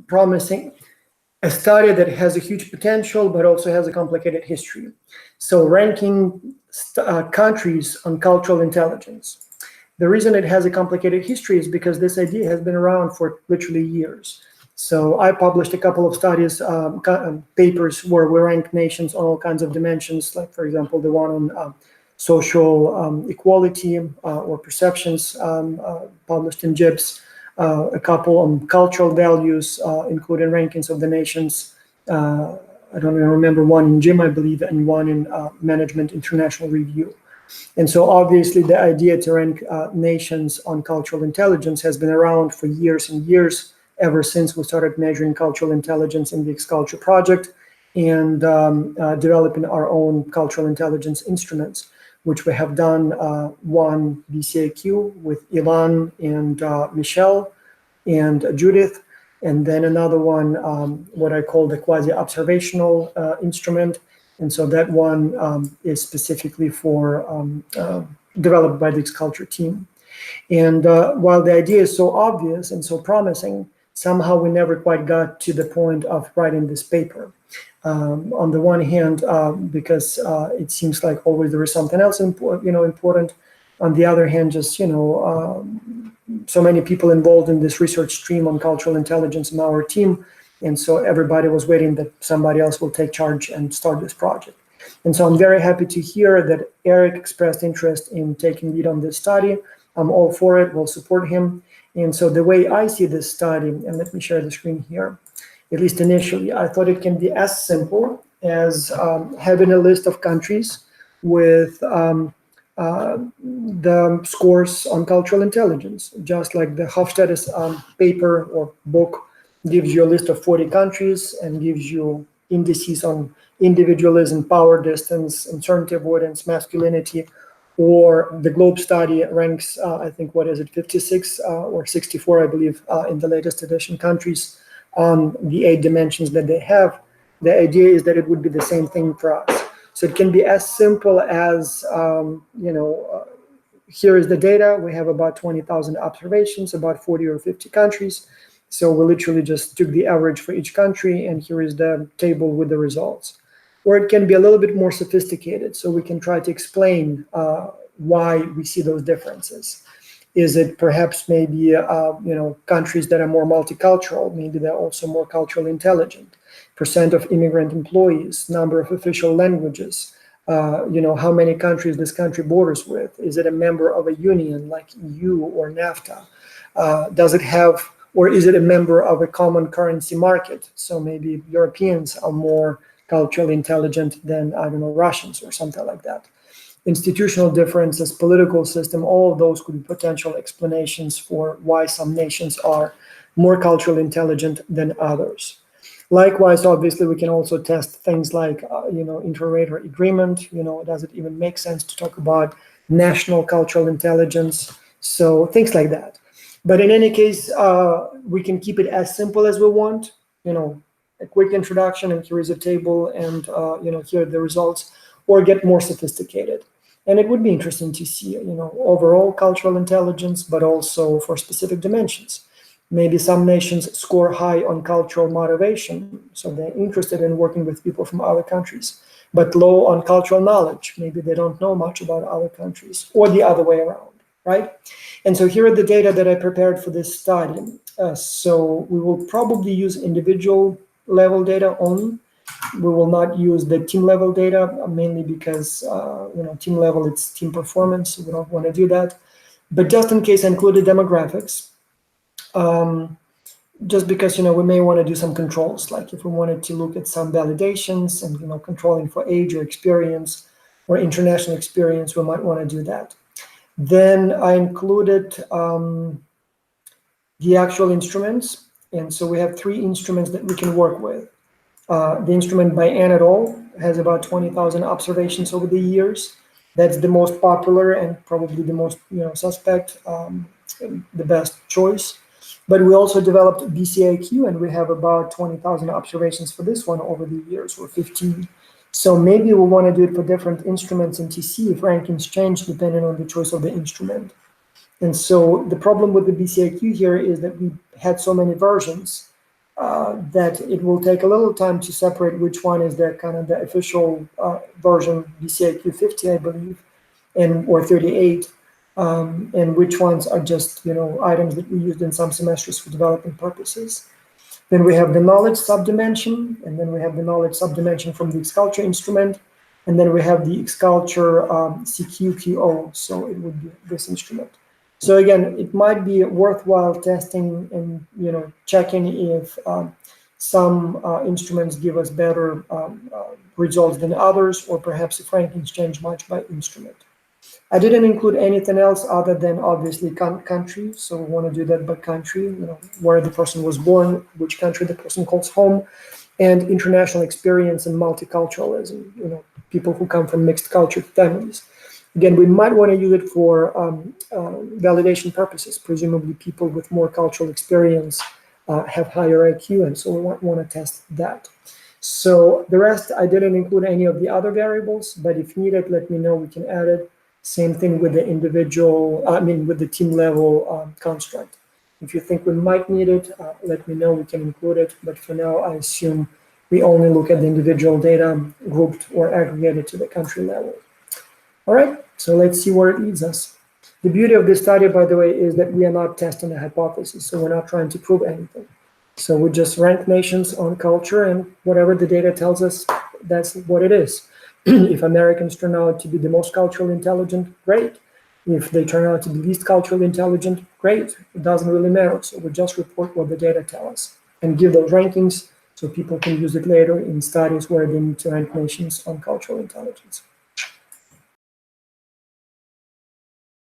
promising a study that has a huge potential, but also has a complicated history. So ranking countries on cultural intelligence. The reason it has a complicated history is because this idea has been around for literally years. So I published a couple of studies, papers where we rank nations on all kinds of dimensions, like, for example, the one on social equality or perceptions published in JIBS, a couple on cultural values, including rankings of the nations. I don't even remember, one in JIM, I believe, and one in Management International Review. And so obviously the idea to rank nations on cultural intelligence has been around for years and years, ever since we started measuring cultural intelligence in the X-Culture project and developing our own cultural intelligence instruments, which we have done one BCIQ with Ilan and Michelle and Judith, and then another one, what I call the quasi-observational instrument. And so that one is specifically for developed by the X-Culture team. And while the idea is so obvious and so promising, somehow we never quite got to the point of writing this paper. On the one hand, because it seems like always there is something else important. On the other hand, just so many people involved in this research stream on cultural intelligence in our team, and so everybody was waiting that somebody else will take charge and start this project. And so I'm very happy to hear that Eric expressed interest in taking lead on this study. I'm all for it. We'll support him. And so the way I see this study, and let me share the screen here, at least initially, I thought it can be as simple as having a list of countries with the scores on cultural intelligence, just like the Hofstadter's paper or book gives you a list of 40 countries and gives you indices on individualism, power distance, uncertainty avoidance, masculinity, or the Globe study ranks, I think, what is it, 56 or 64, I believe, in the latest edition countries on the 8 dimensions that they have. The idea is that it would be the same thing for us. So it can be as simple as, here is the data. We have about 20,000 observations, about 40 or 50 countries. So we literally just took the average for each country, and here is the table with the results. Or it can be a little bit more sophisticated, so we can try to explain why we see those differences. Is it perhaps maybe countries that are more multicultural? Maybe they're also more culturally intelligent. Percent of immigrant employees, number of official languages, how many countries this country borders with. Is it a member of a union like EU or NAFTA? Does it have, or is it a member of a common currency market? So maybe Europeans are more culturally intelligent than, I don't know, Russians or something like that. Institutional differences, political system, all of those could be potential explanations for why some nations are more culturally intelligent than others. Likewise, obviously, we can also test things like, inter-rater agreement. Does it even make sense to talk about national cultural intelligence? So things like that. But in any case, we can keep it as simple as we want. A quick introduction, and here is a table, and here are the results, or get more sophisticated. And it would be interesting to see, overall cultural intelligence, but also for specific dimensions. Maybe some nations score high on cultural motivation, so they're interested in working with people from other countries, but low on cultural knowledge. Maybe they don't know much about other countries, or the other way around, right? And so here are the data that I prepared for this study. So we will probably use individual level data only. We will not use the team level data, mainly because team level, it's team performance, so we don't want to do that. But just in case, I included demographics, just because we may want to do some controls, like if we wanted to look at some validations and controlling for age or experience or international experience, we might want to do that. Then I included the actual instruments, and so we have 3 instruments that we can work with. The instrument by Ann et al. Has about 20,000 observations over the years. That's the most popular and probably the most suspect, the best choice. But we also developed BCIQ, and we have about 20,000 observations for this one over the years, or 15. So maybe we want to do it for different instruments and to see if rankings change depending on the choice of the instrument. And so the problem with the BCIQ here is that we had so many versions that it will take a little time to separate which one is the kind of the official version, DCIQ 50, I believe, or 38, and which ones are just items that we used in some semesters for development purposes. Then we have the knowledge subdimension, and then we have the knowledge subdimension from the Xculture instrument, and then we have the Xculture CQQO, so it would be this instrument. So again, it might be worthwhile testing and checking if some instruments give us better results than others, or perhaps if rankings change much by instrument. I didn't include anything else other than obviously country. So we want to do that by country, where the person was born, which country the person calls home, and international experience and multiculturalism, people who come from mixed cultured families. Again, we might want to use it for validation purposes. Presumably people with more cultural experience have higher IQ, and so we want to test that. So the rest, I didn't include any of the other variables, but if needed, let me know, we can add it. Same thing with the individual, with the team level construct. If you think we might need it, let me know, we can include it. But for now, I assume we only look at the individual data grouped or aggregated to the country level. All right, so let's see where it leads us. The beauty of this study, by the way, is that we are not testing a hypothesis, so we're not trying to prove anything. So we just rank nations on culture, and whatever the data tells us, that's what it is. If Americans turn out to be the most culturally intelligent, great. If they turn out to be least culturally intelligent, great. It doesn't really matter. So we just report what the data tell us and give those rankings so people can use it later in studies where they need to rank nations on cultural intelligence.